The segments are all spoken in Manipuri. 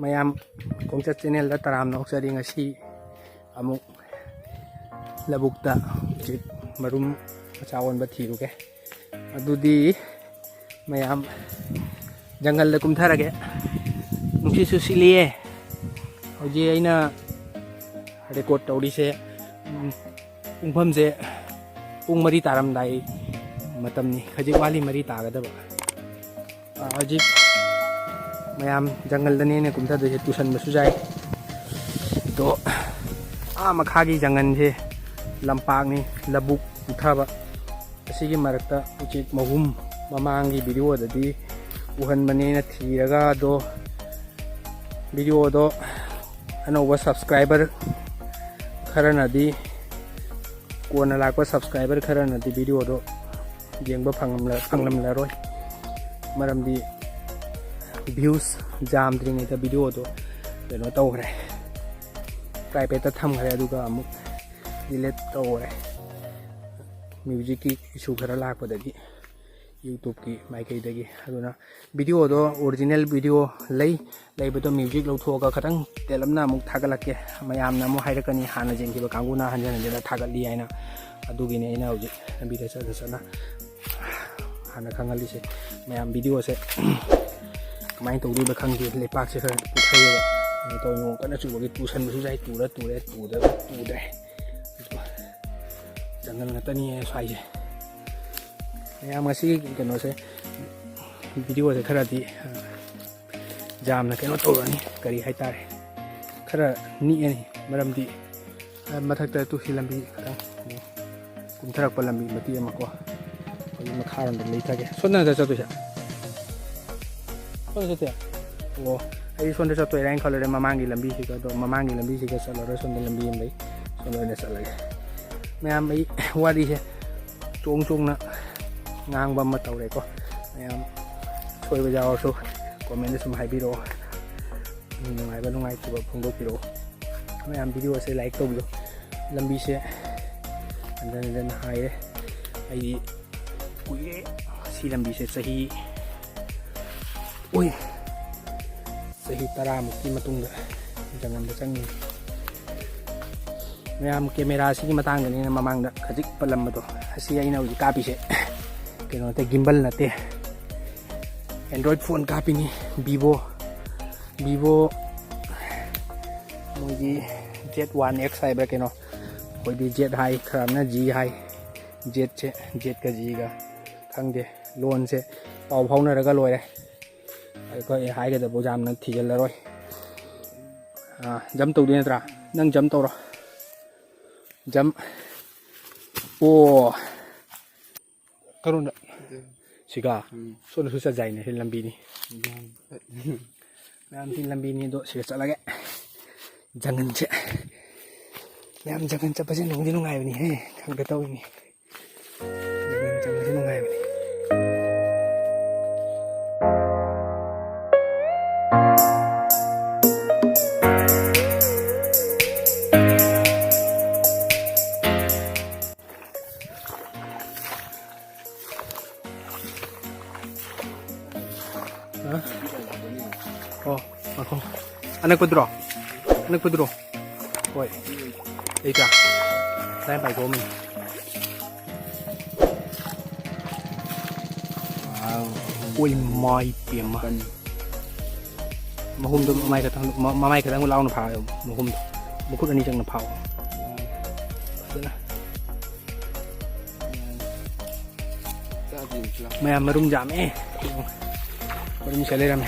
mayam kung sa channel da taram na sa ring asi amuk labukta Uncheck Maroom machawan ba thiru ke adudi mayam jungle da kumtharage nungsi su siliye hoji aina record tawrise pungpham se pung mari taram dai matam ni khajik wali mari tagadaba hojik mayam jungle da ne kumtha de tuition masu jai to makhagi jangan se lampak ni labuk uthaba asigi marakta Uncheck Maroom mamangi video dadi uhan mane na thiraga do video do anoba subscriber kharana di kona lakwa subscriber kharana di video do jengba phanglam la roi maram di views jam dring ita video do keno tawre private ta tham khare aduga amuk delete tawre music ki issue khara lakpa dagi YouTube ki maikai dagi aduna video do original video lei bado music lo thoga khatang telamna amuk thagalakke mayamna mo hairakani hana jengkiba kanguna hanjana thagali aina adugi ne ina hoji ambi da sana hana khangali se mayam video se kamai tawdi ba khangji lepak se khara puthai ba to no kana chu gi tuition su jai tu da jangan ngatani sai je mayam ngasi keno se video se khara di jam na keno tawani kari hai tare khara ni ani maram di mathakta tu hilambi khara kumtharak palambi mati amako ai makharan da leithage sonna da chatu sha sonna chatu o ai sonna chatu rank khalare mamangi lambi sika do mamangi lambi sika salare sonna lambi am lai sonna ne salage mayam ai wadi se chong na ngang ba ma tawre ko mayam soi ba jaw so comment sum haibiro nungai chuba phungdo piro mayam video se like to bio lambi se dan hai ai kuye si lambi se sahi oi sahi tara mukti matungda jangan da changi mayam camera si ki matang ni mamang da khajik palam do asi ai na uji kapi se keno te gimbal na te Android phone kapi ni Vivo moji Z1X hai ba keno koi di Z hai khamna G hai Z ka G ga khangde lon se pau phauna raga loi re ai ko hai ga da bo jam nak thijal la roi jam tau di natra nang jam tau ro jam o karun siga so su sa jai ne lambi ni lambi ni do siga chalage jangan che mayam jangan chapa se nungdi nungai bani he khangda taw ni jangan se nungai bani oh ako anak pedro oi Erik saya pai ko min wow oi mai piam mahum do mai ka tang lau na pha mahum mukut ani chang na phau mayam marum jam marum chale ram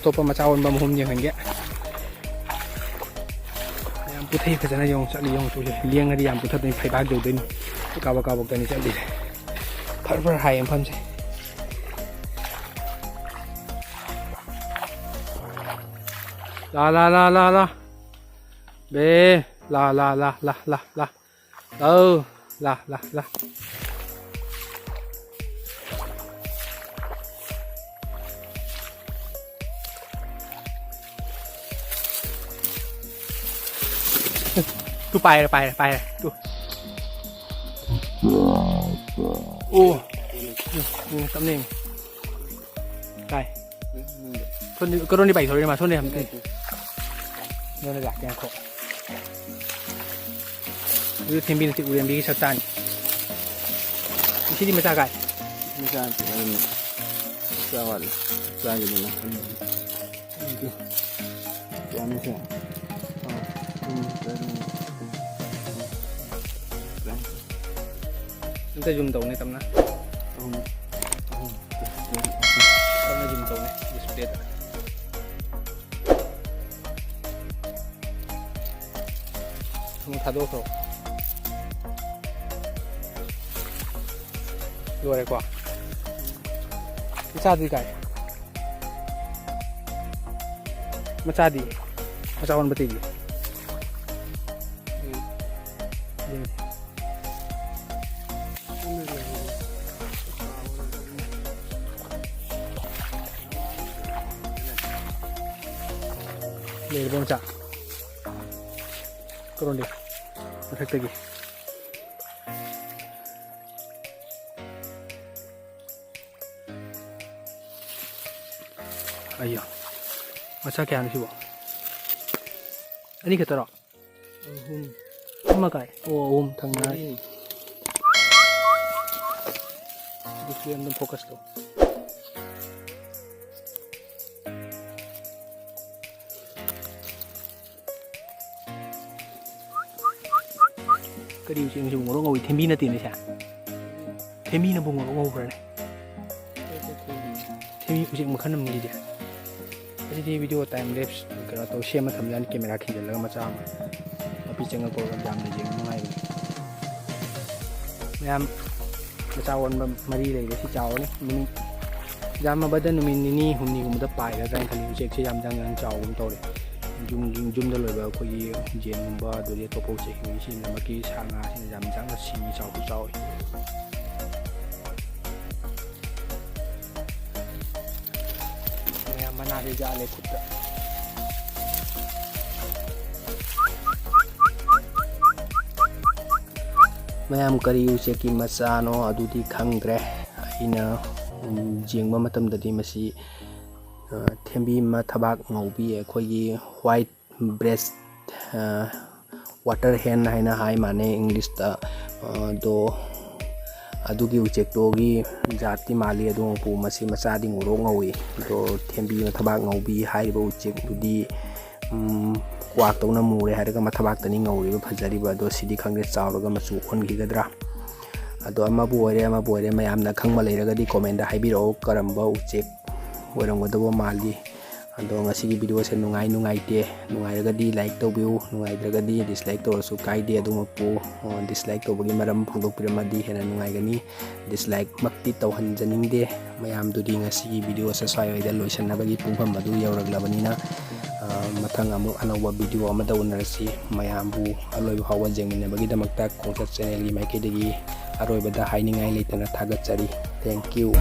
topa machawan ba mahum yang hangge yam puthai phajana yong chali yong tu liang ari yam puthat ni phai ba do din ka ba tani chali phar hai am pham se la be la đâu la tu bay tu ô tấm nền đây 그러니 바이 소리 마 손에 함께 너네 작게 코 우리 팀비는 우리 엠비기 쳤다니 시디 마사가 Misalnya ini sawal, saya gitu lah. Ini, yang ini sih. Chúng ta dùng tàu này tầm nào? Tầm này dùng tàu này, display tàu. Không thả đốt rồi. Rồi đây quả. Macha di kai. Macha di. Macha on bati di. Ini bom cak. Kurang dia. Efek lagi. Ayo. Macha kaya sih bu. Ini kita rak. Sama kai. Oh tengah. Display yang fokus tu. Cái điều chuyện dùng nó ngồi thêm pin là tiền đấy chả thêm pin là bùng nó ngồi rồi này thêm pin chuyện một khăn nằm gì vậy cái gì video time lapse cái đó tôi xem mà thầm gian camera khi giờ mà chạm mà bị chân tôi làm giảm để chuyện nó ngay em mà chào anh mà đi đây để xin chào đấy mình giảm mà bây giờ mình ni hôm nay cũng đã bài là rằng thằng chuyện sẽ giảm rằng chào cũng tôi đấy Jum da loiba khoi jen ba do le topo che hi sin na maki sa nga sin jam jang da si chao ku chao ya mana de ja le khut mayam kari u che ki macha no adu di khangdre aina jengba matam da di masi Thembi ma thabak ngaubi khoi white breast water hen haina hai mane English ta do adugi uchek to gi jati mali adu pu masi macha ding ro ngawi do thembi ma thabak ngaubi hai bo uchek dudi kwak to na mu re haraga ma thabak tani ngawi ba phajari ba do sidi khangre chawraga machu on gi gadra ado ama bu ore mayam na khangma leiraga di comment da haibiro karamba uchek oirangwadabo mali ado ngasigi video se nungai te nungairagadi like tawbiu nungaidragadi dislike tawrasu kaide adumapu dislike tawbagi maram phongdokpiramadi hena nungaigani dislike makti tawhanjaningde mayamdudi ngasigi video se swayoida loisanabagi pungpham adu yauraglabanina mathang amu anauba video amada unarasi mayambu aloiba hawa jengminabagi damakta khongchat channel gi maikidagi aroibada hainingai leitana thagatchari thank you.